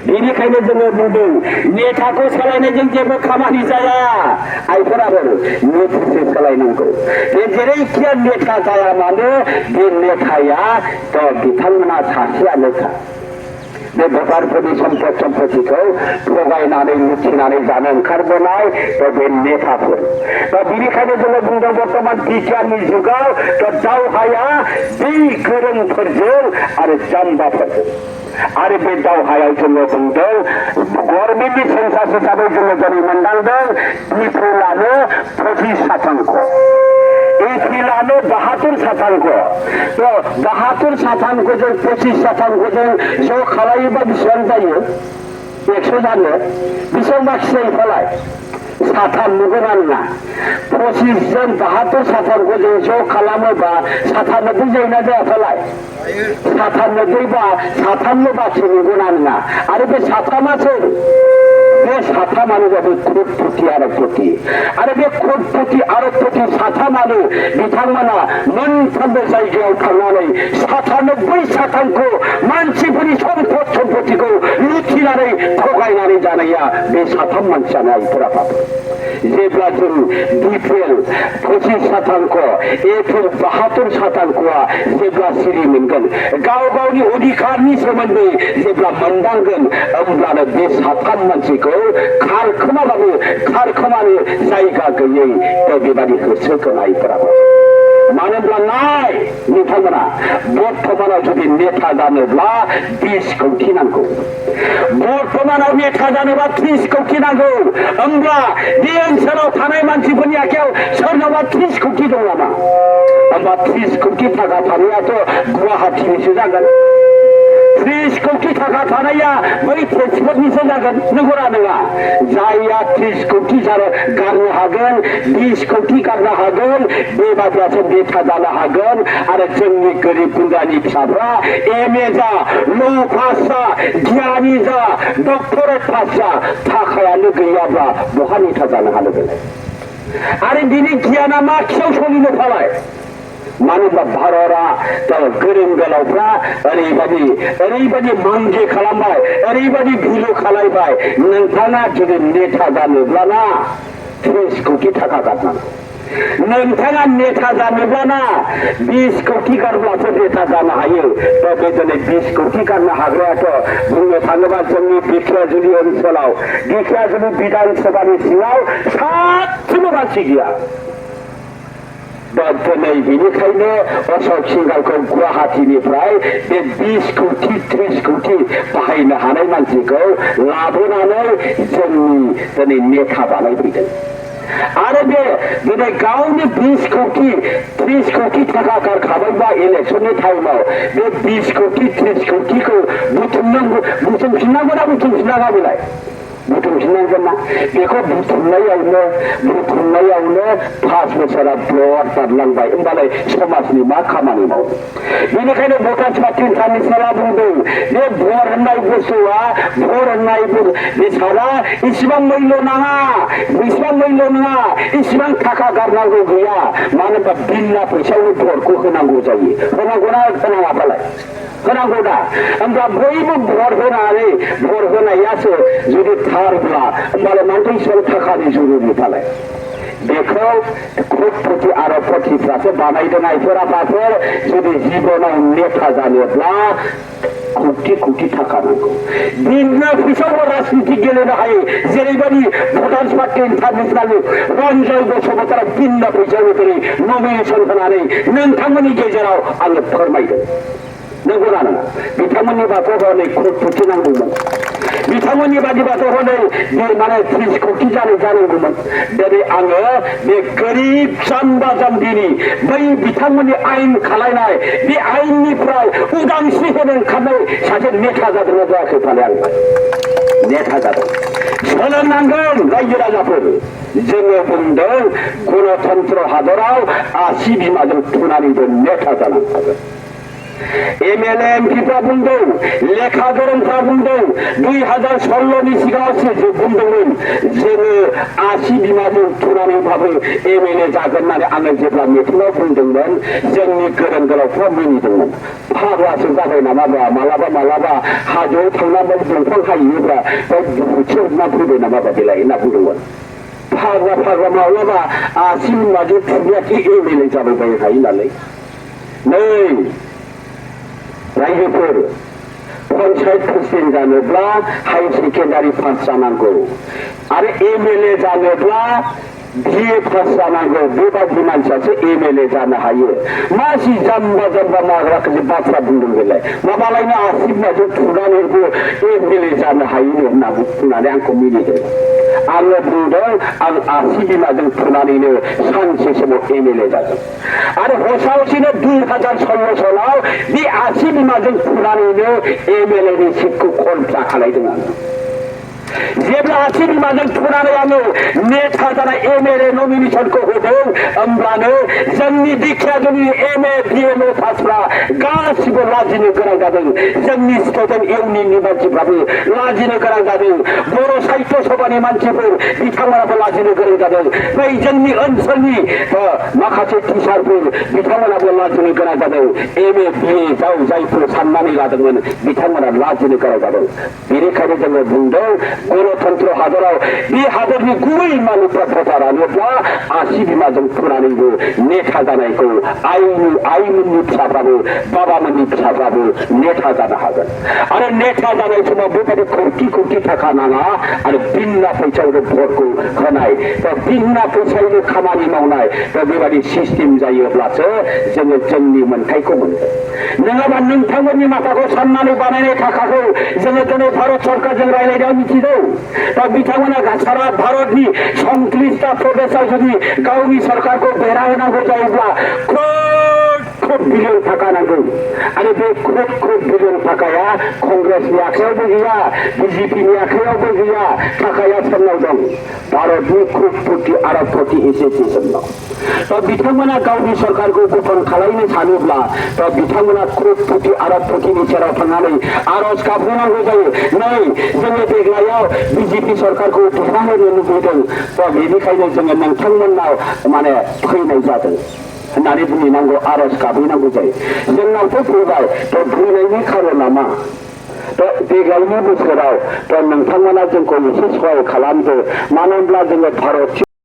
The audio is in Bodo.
बेनिखायनो जोङो बुंदों नेताखौ सोलायनायजों जेबो खामानि जाया आइफोराबो नेतासो सोलायनांगौ बे जेरैखिया नेता जाया मानो बे नेताया बिथांमोना सासेयानोखा बे भटारफोरनि सम्पद सम्पत्तिखौ थगायनानै लुथिनानै जानो ओंखारबोनाय बे नेताफोर बेनिखायनो जोङो बुंदों बर्तमान बिगियाननि जुगाव दावहाया बै गोरोंफोरजों आरो जाम्बाफोरजों आरो बे दावहायाव जोङो बुंदों गभर्नमेन्टनि सेन्सास हिसाबै जोङो दिनै मोनदांदों बिपुलानो 25% एप्रिलानो 72% तो 72% जों 25% जों ज' खालायोबा बेसेबां जायो 100 जानो बेसेबां बाखि जायो फालाय 7 नंगौना नङा 25 जों 72% जों ज' खालामोबा 97 जायोना जाया फालाय 97 बा 3 बाखि नंगौना नङा आरो बे 3 बे 3 जाबाय कोटपति आरबपति आरो बे कोटपति आरबपति 3 बिथांमोना मोनफ्रोमबो जायगायाव थांनानै 97% मानसिफोरनि सम्पद सम्पत्तिखौ लुथिनानै थगायनानै जानाया बे 3 मानसियानो आइफोरा जेब्ला जों बिपिएल 25% एप्रिल 72%आ जेब्ला सिरि मोनगोन गाव गावनि अधिकारनि सोमोन्दै जेब्ला मोनदांगोन अब्लानो बे 3 मानसिखौ खारखोमाबाबो खारखोमानो जायगा गैयै बेबादि होसोगोन आइफोराबो मानो होनब्ला नाय नोंथांमोना बर्तमानाव जुदि नेता जानोब्ला 20 कौटि नांगौ बर्तमानाव नेता जानोबा 30 कौटि नांगौ होमब्ला बे ओनसोलाव थानाय मानसिफोरनि आखायाव सोरनावबा 30 कौटि दं नामा होमबा 30 कौटि थाखा थानायाथ' गुवाहाटीनिसो जागोन 30 कौटि थाखा थानाया बै तेजपुरनिसो जागोन नंगौना नङा जायहा 30 कौटि गारनो हागोन 20 कौटि गारनो हागोन बेबादियासो नेता जानो हागोन आरो जोंनि गोरिब गुन्द्रानि फिसाफ्रा एमए जा ल' पास जा गियानि जा डक्टरेट पास जा थाखायानो गैयाब्ला बहा नेता जानो हानो बेलाय आरो बिनि गियाना मा खियाव सोलिनो फालाय मानो होनबा भारतआ गोरों गोलावफ्रा ओरैबायदि मांगे खालामबाय ओरैबायदि भिलु खालामबाय नोंथाङा जुदि नेता जानोब्लाना 30 कौटि थाखा गारनांगौ नोंथाङा नेता जानोब्लाना 20 कौटि गारब्लासो नेता जानो हायो बे दिनै 20 कौटि गारनो हाग्रायाथ' बुंनो थाङोबा जोंनि बिखाजुलि ओनसोलाव बिखाजुलि बिधान सभानि सिङाव सासेबो मानसि गैया दिनै बेनिखायनो अशोक सिंगालखौ गुवाहाटीनिफ्राय बे 20 कौटि 30 कौटि बाहायनो हानाय मानसिखौ लाबोनानै जोंनि दिनै नेता बानायफैदों आरो बे दिनै गावनि 20 कौटि 30 कौटि थाखा गारखाबायबा इलेक्शननि टाइमाव बे 20 कौटि 30 कौटिखौ बुथुमफिननांगौ ना बुथुमफिननाङा बेलाय बुथुमफिननांगोन ना बेखौ बुथुमनायावनो 5 बोसोरा ब्लड बारलांबाय होमबालाय समाजनि मा खामानि मावो बेनिखायनो भटार्स पार्टि इन्टारनेसनेला बुंदों बे भट होननाय बुस्थुआ भट होननाय बेसादा इसिबां मैल्य नाङा इसिबां मैल्य नङा इसिबां थाखा गारनांगौ गैया मानो होनबा बिना फैसायावनो भटखौ होनांगौ जायो होनांगौना होनाङाबालाय होनांगौ दा होमब्ला बयबो भट होनायासो जुदि थारब्ला होमबालाय मानोथो इसिबां थाखानि जरुरि फालाय बेखौ कोटपति आरबपतिफ्रासो बानायदों आइफोर आफाफोर जुदि जिबनाव नेता जानोब्ला कौटि कौटि थाखा नांगौ बिना फैसायावबो राजनिति गेलेनो हायो जेरैबायदि भटार्स पार्टि इन्टारनेसनेल रन्जय बसुमतारी बिना फैसायावबो दिनै नमिनेसन होनानै नोंथांमोननि गेजेराव आङो फोरमायदों नंगौना नङा बिथांमोननि बाथ' हनै कोटपति नांगौमोन बिथांमोननि बादिबाथ' हनै माने 30 कौटि जानांगौमोन दिनै आङो बे गोरिब जाम्बा जाम्बिनि बै बिथांमोननि आयेन खालायनाय बे आयेननिफ्राय उदांस्रि होनो ओंखारनाय सासे नेता जादोंना जायाखै फाले आं नेता जादों सोलोंनांगोन रायजो राजाफोर जोङो बुंदों गणतन्त्र हादराव 80 बिमाजों थुनानैबो नेता जानांगोन एमएलए एमपिफ्रा बुंदों लेखा गोरोंफ्रा बुंदों 2016नि सिगाङावसो जे बुंदोंमोन जोङो 80 बिमाजों थुनानैबाबो एमएलए जागोन होननानै आङो जेब्ला मिटिङाव बुंदोंमोन जोंनि गोरों गोराफ्रा मिनिदोंमोन फाग्लासो जाबाय नामाब्रा मालाबा हाजोआव थांनानै दंफां हायोब्रा बुहुदसो ना फैबाय नामाब्रा बेलाय होनना बुंदोंमोन फाग्ला माब्लाबा 80 बिमाजों थुनायाखि एमएलए जाबाय बायो हायो नालाय नै रायजोफोर पन्चायत प्रेसिडेन्ट जानोब्ला हाई सेकेन्डारि पास जानांगौ आरो एमएलए जानोब्ला बिए पास जानांगौ बेबादि मानसियासो एमएलए जानो हायो मासि जाम्बा माग्राखौसो बाथ्रा बुंदों बेलाय माबालायनो 80 बिमाजों थुनानैबो एमएलए जानो हायो होननानै आंखौ मिनिदों आङो बुंदों आं 80 बिमाजों थुनानैनो सानसे समाव एमएलए जादों आरो हसावसेनो 2016 सनाव बे 80 बिमाजों थुनानैनो एमएलए नि सिटखौ कन्ट्रा खालायदों आङो जेब्ला 80 बिमाजों थुनानै आङो नेता जानाय एमएलए नमिनेसनखौ होदों होमब्लानो जोंनि बिखायारिनि एमए बिएमए पासफ्रा गासिबो लाजिनो गोनां जादों जोंनि स्टुडेन्ट इउनियननि मानसिफ्राबो लाजिनो गोनां जादों बर' साहित्य सभानि मानसिफोर बिथांमोनाबो लाजिनो गोनां जादों बै जोंनि ओनसोलनि माखासे टिचारफोर बिथांमोनाबो लाजिनो गोनां जादों एमए बिए जायफोर साननानै लादोंमोन बिथांमोना लाजिनो गोनां जादों बेनिखायनो जोङो बुंदों गणतन्त्र हादराव बे हादरनि गुबै मानसिफ्रा भटारानोब्ला 80 बिमाजों थुनानैबो नेता जानायखौ आइमोननि फिसाफ्राबो बाबामोननि फिसाफ्राबो नेता जानो हागोन आरो नेता जानाय समाव बेबायदि कोटि थाखा नाङा आरो बिना फैसायावनो भटखौ होनाय बिना फैसायावनो खामानि मावनाय बेबायदि सिस्टेम जायोब्लासो जोङो जोंनि मोन्थायखौ मोनगोन नङाबा नोंथांमोननि माथाखौ साननानै बानायनाय थाखाखौ जोङो दिनै भारत सरकारजों रायलायनायाव मिथिदों दा बिथांमोना सारा भारतनि 29टा प्रदेशआव जुदि गावनि सरकारखौ बेरा होनांगौ जायोब्ला खोब बिलियन थाखा नांगौ आरो बे खोब बिलियन थाखाया कंग्रेसनि आखायावबो गैया बिजेपिनि आखायावबो गैया थाखाया सोरनाव दं भारतनि कोटि आरब कोटि एसोसिएसनाव दा बिथांमोना गावनि सरकारखौ गठन खालामनो सानोब्ला दा बिथांमोना कोटि आरब कोटिनि सेराव थांनानै आरज गाबहोनांगौ जायो नै जोङो देग्लायाव बिजेपि सरकारखौ देरहाहोनो लुबैदों दा बेनिखायनो जोङो नोंथांमोननाव माने फैनाय जादों होननानै बुंनांगौ आरज गाबहैनांगौ जायो जोंनावथ' फैबाय थ' फैनायनि खारना मा देग्लायनि बोसोराव नोंथांमोना जोंखौ एसे सहाय खालामदो मानो होनब्ला जोङो भारतीय